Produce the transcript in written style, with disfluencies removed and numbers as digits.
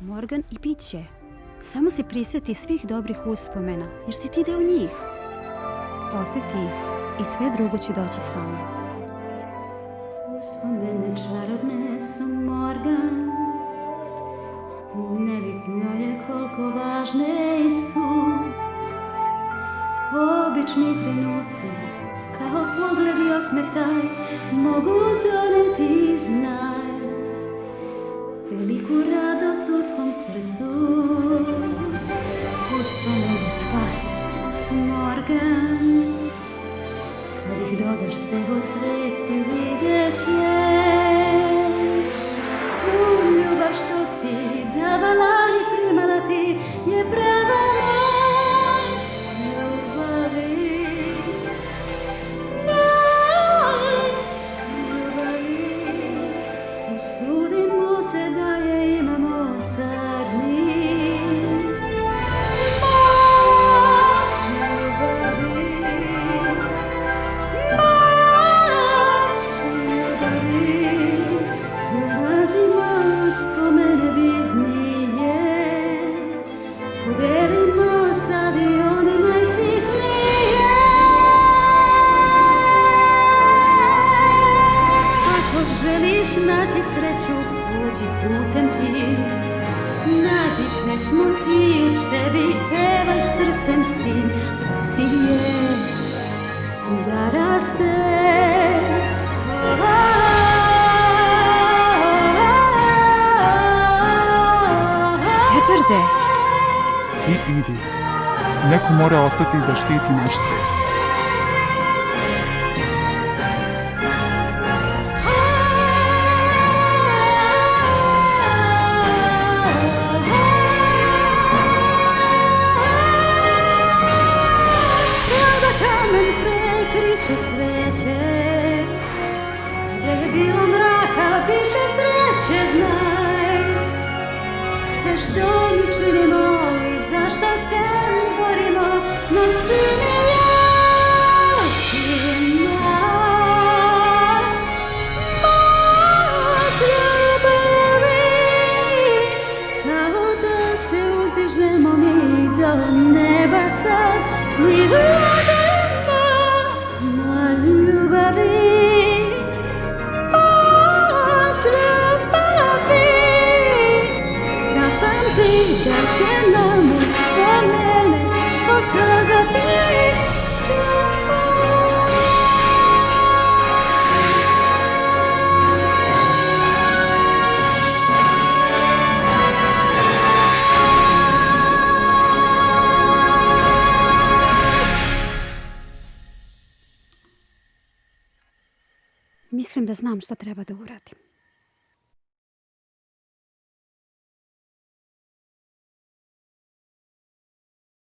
Morgan i bit će. Samo se prisjeti svih dobrih uspomena, jer si ti deo njih. Osjeti ih i sve drugo će doći samo. Uspomene čarobne su, Morgan. Nebitno je koliko važne su. Obični trenuci, kao pogled i osmeh taj, mogu doneti znaj. Veliku radost u tvom srcu. Uspomene spasit će nas, Morgan. Kad ih dodaš ceo svet ti vidjet ćeš svu ljubav što si davala i primala ti je prava noć ljubavi. Noć ljubavi. Usudimo se da je imamo sad mi. Noć ljubavi. Noć ljubavi. Nađimo uspomene bitnije. Podelimo sad i one najsitnije. Ako želiš naći sreću, pođi putem ti. Nađi pesmu ti u sebi, pevaj srcem s tim. Pusti je da raste. Edvarde! Ti idi. Neko mora ostati da štiti naš svet. Sada kamen prekriče cveće. Gde je bilo mraka, bit će sreće, znaj. Sve što mi činimo i za šta se mi borimo, nas čini jakima. Moć ljubavi, kao da se uzdižemo mi do neba sad. Mi gledamo na ljubavi. Moć ljubavi. Zapamti da će nam uspomene pokazati ljubav. Mislim da znam šta treba da uradim.